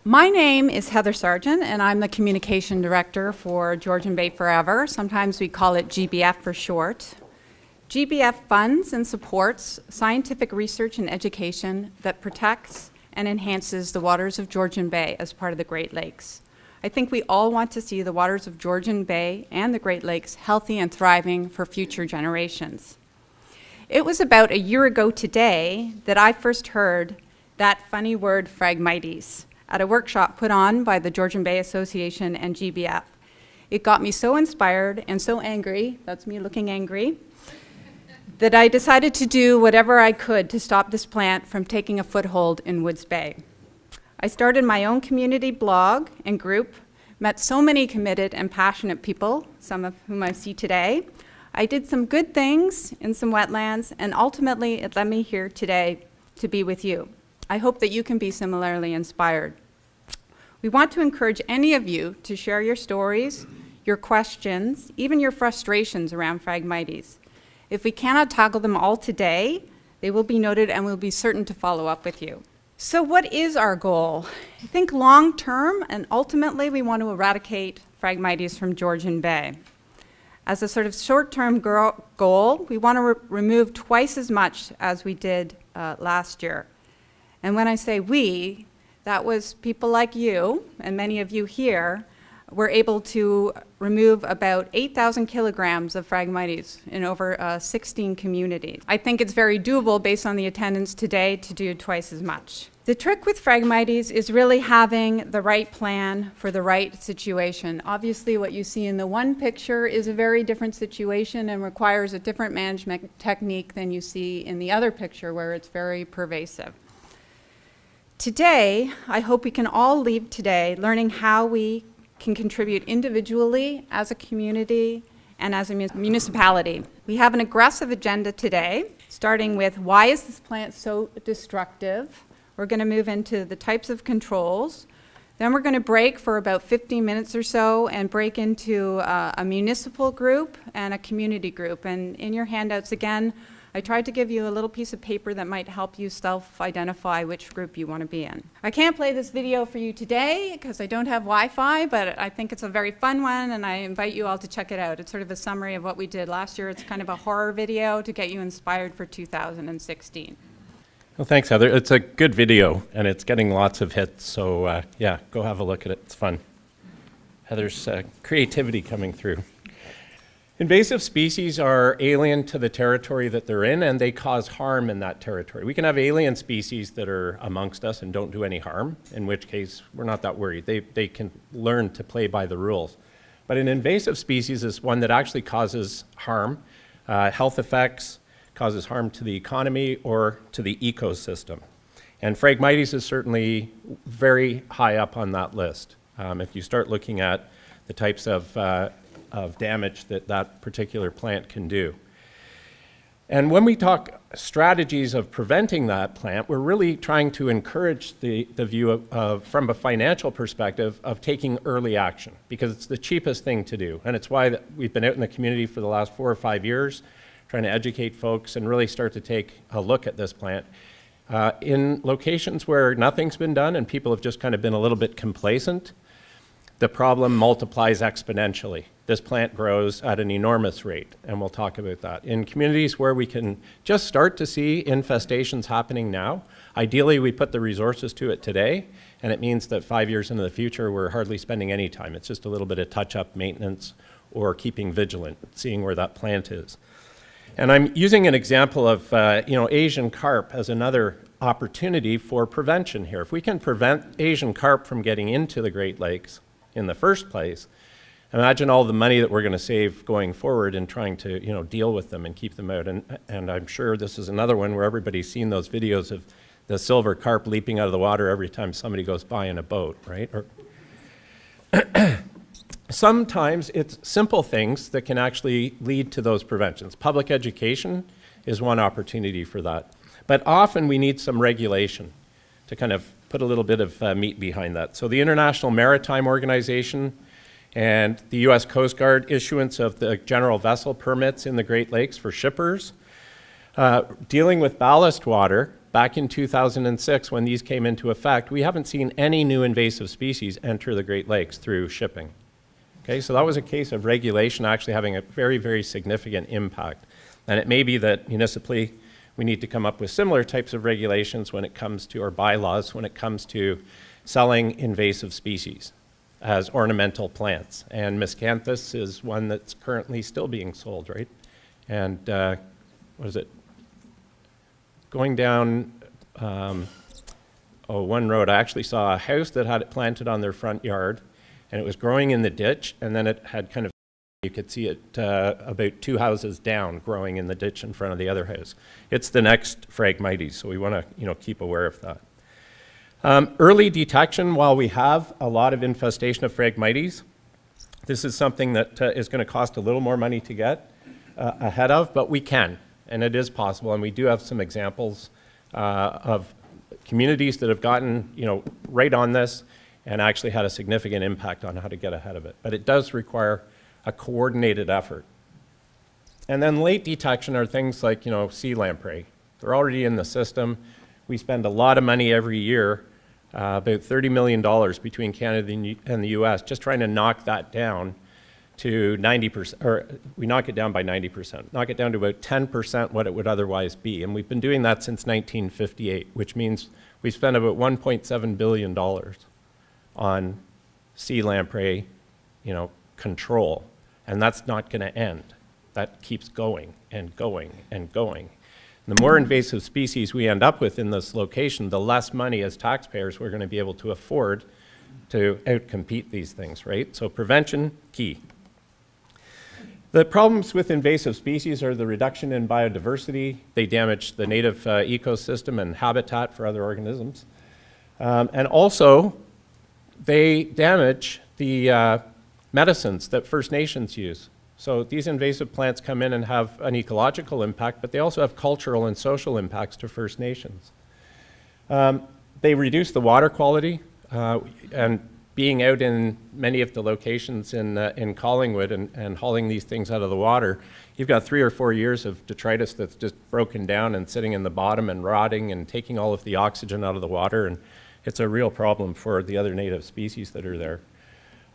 My name is Heather Sargeant, and I'm the Communication Director for Georgian Bay Forever. Sometimes we call it GBF for short. GBF funds and supports scientific research and education that protects and enhances the waters of Georgian Bay as part of the Great Lakes. I think we all want to see the waters of Georgian Bay and the Great Lakes healthy and thriving for future generations. It was about a year ago today that I first heard that funny word Phragmites at a workshop put on by the Georgian Bay Association and GBF. It got me so inspired and so angry, that's me looking angry, that I decided to do whatever I could to stop this plant from taking a foothold in Woods Bay. I started my own community blog and group, met so many committed and passionate people, some of whom I see today. I did some good things in some wetlands, and ultimately it led me here today to be with you. I hope that you can be similarly inspired. We want to encourage any of you to share your stories, your questions, even your frustrations around Phragmites. If we cannot tackle them all today, they will be noted and we'll be certain to follow up with you. So what is our goal? I think long term, and ultimately we want to eradicate Phragmites from Georgian Bay. As a sort of short-term goal, we want to remove twice as much as we did last year. And when I say we, that was people like you, and many of you here, were able to remove about 8,000 kilograms of Phragmites in over 16 communities. I think it's very doable based on the attendance today to do twice as much. The trick with Phragmites is really having the right plan for the right situation. Obviously, what you see in the one picture is a very different situation and requires a different management technique than you see in the other picture where it's very pervasive. Today, I hope we can all leave today learning how we can contribute individually, as a community, and as a municipality. We have an aggressive agenda today, starting with why is this plant so destructive? We're going to move into the types of controls. Then we're going to break for about 15 minutes or so and break into a municipal group and a community group. And in your handouts, again, I tried to give you a little piece of paper that might help you self-identify which group you want to be in. I can't play this video for you today because I don't have Wi-Fi, but I think it's a very fun one, and I invite you all to check it out. It's sort of a summary of what we did last year. It's kind of a horror video to get you inspired for 2016. Well, thanks, Heather. It's a good video, and it's getting lots of hits, so yeah, go have a look at it. It's fun. Heather's creativity coming through. Invasive species are alien to the territory that they're in, and they cause harm in that territory. We can have alien species that are amongst us and don't do any harm, in which case we're not that worried. They can learn to play by the rules. But an invasive species is one that actually causes harm, health effects, causes harm to the economy or to the ecosystem. And Phragmites is certainly very high up on that list. If you start looking at the types of damage that that particular plant can do. And when we talk strategies of preventing that plant, we're really trying to encourage the view of, from a financial perspective, of taking early action, because it's the cheapest thing to do. And it's why that we've been out in the community for the last 4 or 5 years, trying to educate folks and really start to take a look at this plant. In locations where nothing's been done and people have just kind of been a little bit complacent, the problem multiplies exponentially. This plant grows at an enormous rate, and we'll talk about that. In communities where we can just start to see infestations happening now, ideally we put the resources to it today, and it means that 5 years into the future we're hardly spending any time. It's just a little bit of touch-up maintenance or keeping vigilant, seeing where that plant is. And I'm using an example of Asian carp as another opportunity for prevention here. If we can prevent Asian carp from getting into the Great Lakes in the first place, imagine all the money that we're going to save going forward in trying to deal with them and keep them out. And I'm sure this is another one where everybody's seen those videos of the silver carp leaping out of the water every time somebody goes by in a boat, right? Or sometimes it's simple things that can actually lead to those preventions. Public education is one opportunity for that. But often we need some regulation to kind of put a little bit of meat behind that. So the International Maritime Organization and the U.S. Coast Guard issuance of the general vessel permits in the Great Lakes for shippers, dealing with ballast water back in 2006, when these came into effect, we haven't seen any new invasive species enter the Great Lakes through shipping. Okay, so that was a case of regulation actually having a very, very significant impact. And it may be that municipally we need to come up with similar types of regulations when it comes to, or bylaws, when it comes to selling invasive species as ornamental plants. And miscanthus is one that's currently still being sold, right? And what is it? Going down one road, I actually saw a house that had it planted on their front yard, and it was growing in the ditch, and then it had kind of, you could see it about 2 houses down, growing in the ditch in front of the other house. It's the next Phragmites, so we want to keep aware of that. Early detection, while we have a lot of infestation of Phragmites, this is something that is going to cost a little more money to get ahead of, but we can, and it is possible, and we do have some examples of communities that have gotten right on this and actually had a significant impact on how to get ahead of it. But it does require a coordinated effort. And then late detection are things like sea lamprey. They're already in the system. We spend a lot of money every year, about $30 million between Canada and the US, just trying to knock that down to 90%, or we knock it down by 90%, knock it down to about 10% what it would otherwise be. And we've been doing that since 1958, which means we spent about $1.7 billion on sea lamprey, control. And that's not going to end. That keeps going and going and going. The more invasive species we end up with in this location, the less money as taxpayers we're going to be able to afford to outcompete these things, right? So prevention, key. The problems with invasive species are the reduction in biodiversity. They damage the native ecosystem and habitat for other organisms. And also, they damage the medicines that First Nations use. So these invasive plants come in and have an ecological impact, but they also have cultural and social impacts to First Nations. They reduce the water quality, and being out in many of the locations in Collingwood and hauling these things out of the water, you've got 3 or 4 years of detritus that's just broken down and sitting in the bottom and rotting and taking all of the oxygen out of the water, and it's a real problem for the other native species that are there.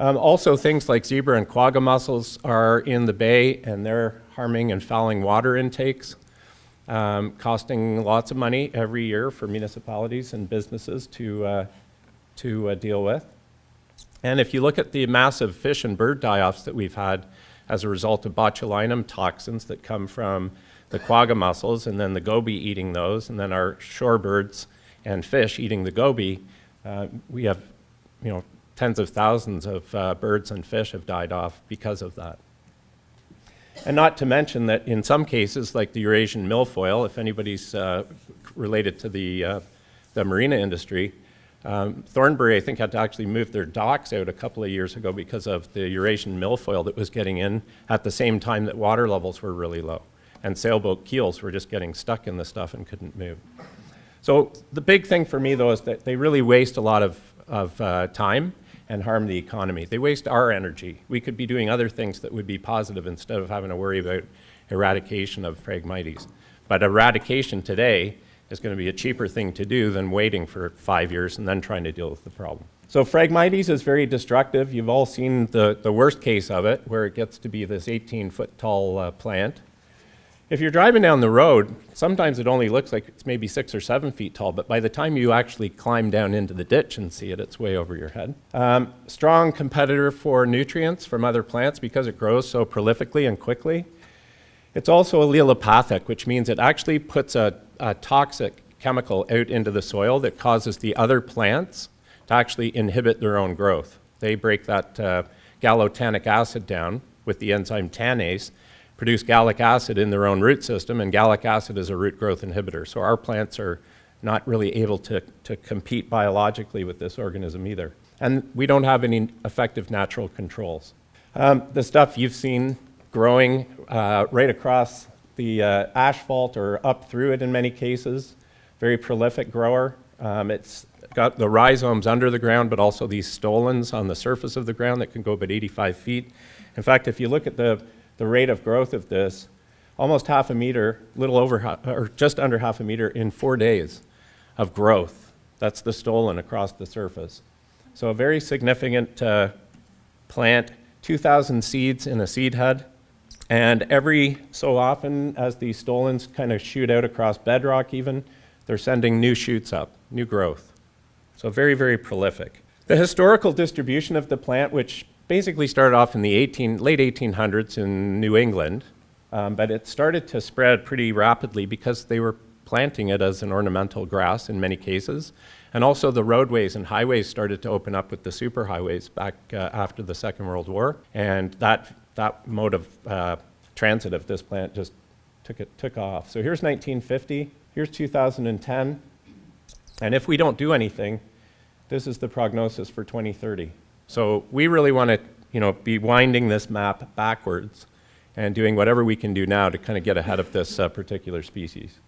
Also, things like zebra and quagga mussels are in the bay, and they're harming and fouling water intakes, costing lots of money every year for municipalities and businesses to deal with. And if you look at the massive fish and bird die-offs that we've had as a result of botulinum toxins that come from the quagga mussels, and then the goby eating those, and then our shorebirds and fish eating the goby, we have, tens of thousands of birds and fish have died off because of that. And not to mention that in some cases, like the Eurasian milfoil, if anybody's related to the marina industry, Thornbury, I think, had to actually move their docks out a couple of years ago because of the Eurasian milfoil that was getting in at the same time that water levels were really low. And sailboat keels were just getting stuck in the stuff and couldn't move. So the big thing for me, though, is that they really waste a lot of time and harm the economy. They waste our energy. We could be doing other things that would be positive instead of having to worry about eradication of Phragmites. But eradication today is going to be a cheaper thing to do than waiting for 5 years and then trying to deal with the problem. So Phragmites is very destructive. You've all seen the worst case of it, where it gets to be this 18-foot tall plant. If you're driving down the road, sometimes it only looks like it's maybe 6 or 7 feet tall, but by the time you actually climb down into the ditch and see it, it's way over your head. Strong competitor for nutrients from other plants because it grows so prolifically and quickly. It's also allelopathic, which means it actually puts a toxic chemical out into the soil that causes the other plants to actually inhibit their own growth. They break that gallotannic acid down with the enzyme tannase, produce gallic acid in their own root system, and gallic acid is a root growth inhibitor. So our plants are not really able to compete biologically with this organism either. And we don't have any effective natural controls. The stuff you've seen growing right across the asphalt or up through it in many cases, very prolific grower. It's got the rhizomes under the ground, but also these stolons on the surface of the ground that can go about 85 feet. In fact, if you look at the rate of growth of this, almost half a meter, little over, or just under half a meter in 4 days. of growth. That's the stolon across the surface. So a very significant plant, 2,000 seeds in a seed head. And every so often, as these stolons kind of shoot out across bedrock even, they're sending new shoots up, new growth. So very, very prolific. The historical distribution of the plant, which basically started off in the late 1800s in New England, but it started to spread pretty rapidly because they were planting it as an ornamental grass in many cases. And also the roadways and highways started to open up with the superhighways back after the Second World War. And that mode of transit of this plant just took off. So here's 1950, here's 2010. And if we don't do anything, this is the prognosis for 2030. So we really want to, be winding this map backwards and doing whatever we can do now to kind of get ahead of this particular species.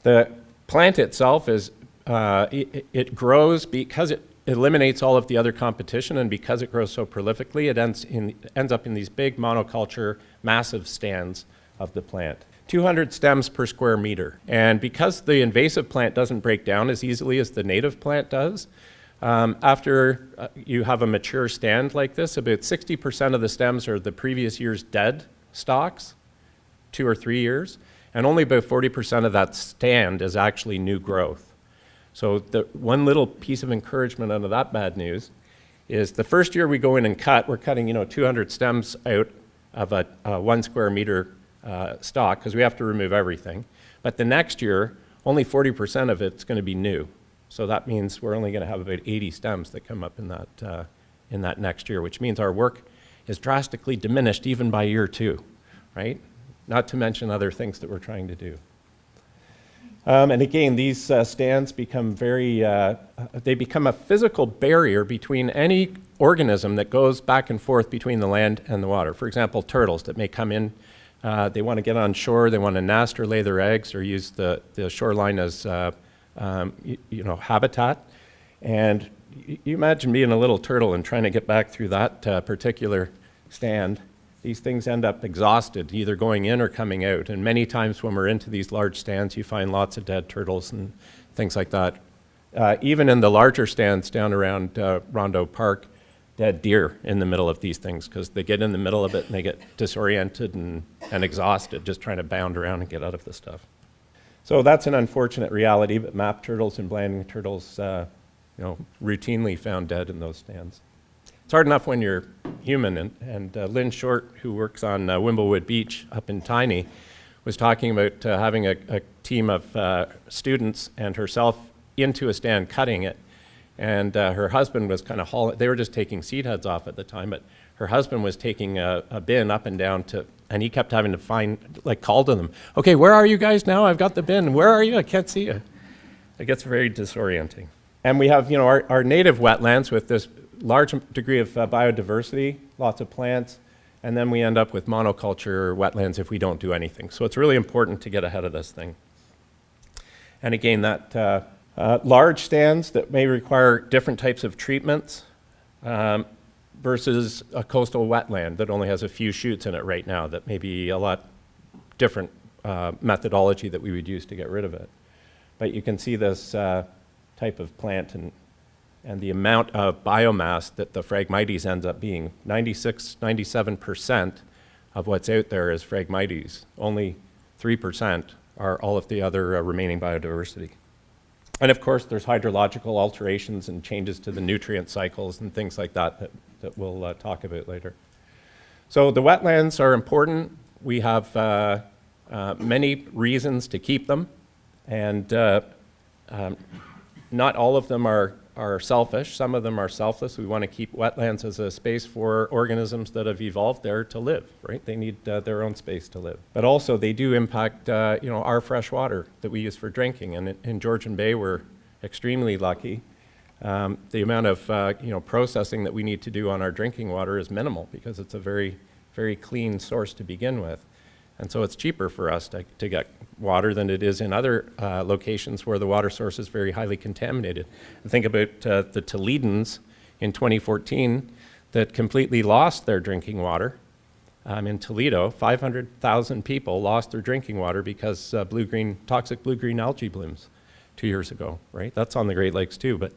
The plant itself is, it grows because it eliminates all of the other competition, and because it grows so prolifically, it ends up in these big monoculture, massive stands of the plant. 200 stems per square meter. And because the invasive plant doesn't break down as easily as the native plant does, after you have a mature stand like this, about 60% of the stems are the previous year's dead stalks, 2 or 3 years, and only about 40% of that stand is actually new growth. So the one little piece of encouragement out of that bad news is the first year we go in and cut, we're cutting 200 stems out of a 1 square meter stalk because we have to remove everything. But the next year, only 40% of it's going to be new. So that means we're only going to have about 80 stems that come up in that next year, which means our work is drastically diminished even by year 2, right? Not to mention other things that we're trying to do. And again, these stands become they become a physical barrier between any organism that goes back and forth between the land and the water. For example, turtles that may come in, they want to get on shore, they want to nest or lay their eggs or use the shoreline as habitat. And you imagine being a little turtle and trying to get back through that particular stand. These things end up exhausted, either going in or coming out. And many times when we're into these large stands, you find lots of dead turtles and things like that. Even in the larger stands down around Rondo Park, dead deer in the middle of these things because they get in the middle of it and they get disoriented and exhausted just trying to bound around and get out of the stuff. So that's an unfortunate reality, but map turtles and blanding turtles, routinely found dead in those stands. It's hard enough when you're human, and Lynn Short, who works on Wimblewood Beach up in Tiny, was talking about having a team of students and herself into a stand cutting it. And her husband was kind of they were just taking seed heads off at the time, but her husband was taking a bin up and down and he kept having to call to them, okay, where are you guys now? I've got the bin. Where are you? I can't see you. It gets very disorienting. And we have, our native wetlands with this large degree of biodiversity, lots of plants, and then we end up with monoculture wetlands if we don't do anything. So it's really important to get ahead of this thing. And again, that large stands that may require different types of treatments versus a coastal wetland that only has a few shoots in it right now that may be a lot different methodology that we would use to get rid of it. But you can see this type of plant and the amount of biomass that the Phragmites ends up being. 97% of what's out there is Phragmites. Only 3% are all of the other remaining biodiversity. And of course, there's hydrological alterations and changes to the nutrient cycles and things like that we'll talk about later. So the wetlands are important. We have many reasons to keep them, and not all of them are selfish. Some of them are selfless. We want to keep wetlands as a space for organisms that have evolved there to live, right? They need their own space to live. But also they do impact, our fresh water that we use for drinking. And in Georgian Bay, we're extremely lucky. The amount of, processing that we need to do on our drinking water is minimal because it's a very, very clean source to begin with. And so it's cheaper for us to get water than it is in other locations where the water source is very highly contaminated. And think about the Toledans in 2014 that completely lost their drinking water. In Toledo, 500,000 people lost their drinking water because toxic blue-green algae blooms. 2 years ago, right? That's on the Great Lakes too, but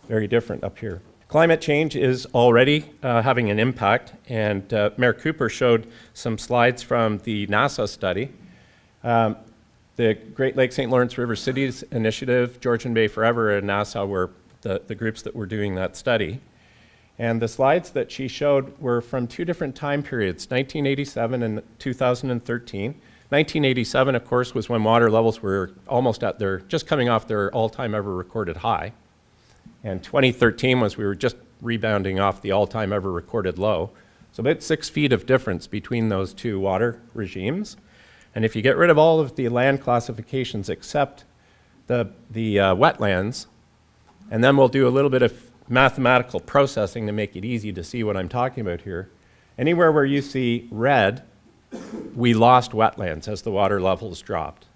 very different up here. Climate change is already having an impact, and Mayor Cooper showed some slides from the NASA study. The Great Lakes St. Lawrence River Cities Initiative, Georgian Bay Forever, and NASA were the groups that were doing that study. And the slides that she showed were from two different time periods, 1987 and 2013. 1987, of course, was when water levels were almost at just coming off their all-time ever recorded high. And 2013 was we were just rebounding off the all-time ever recorded low. So about 6 feet of difference between those two water regimes. And if you get rid of all of the land classifications except the wetlands, and then we'll do a little bit of mathematical processing to make it easy to see what I'm talking about here. Anywhere where you see red, we lost wetlands as the water levels dropped.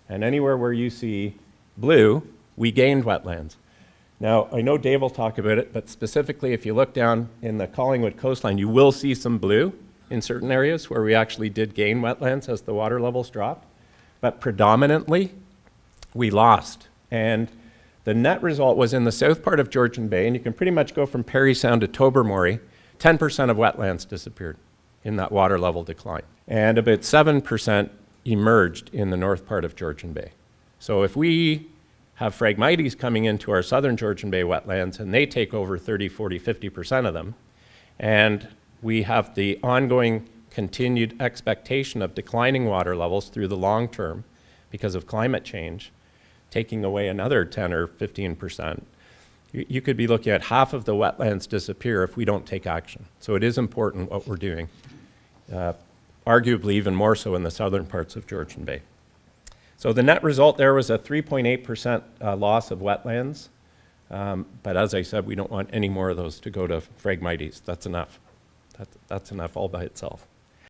And anywhere where you see blue, we gained wetlands. Now, I know Dave will talk about it, but specifically if you look down in the Collingwood coastline, you will see some blue in certain areas where we actually did gain wetlands as the water levels dropped. But predominantly, we lost. And the net result was in the south part of Georgian Bay, and you can pretty much go from Parry Sound to Tobermory, 10% of wetlands disappeared in that water level decline. And about 7% emerged in the north part of Georgian Bay. So if we have Phragmites coming into our southern Georgian Bay wetlands, and they take over 30, 40, 50% of them, and we have the ongoing continued expectation of declining water levels through the long term because of climate change, taking away another 10 or 15%, you could be looking at half of the wetlands disappear if we don't take action. So it is important what we're doing, arguably even more so in the southern parts of Georgian Bay. So the net result there was a 3.8% loss of wetlands. But as I said, we don't want any more of those to go to Phragmites. That's enough. That's enough all by itself.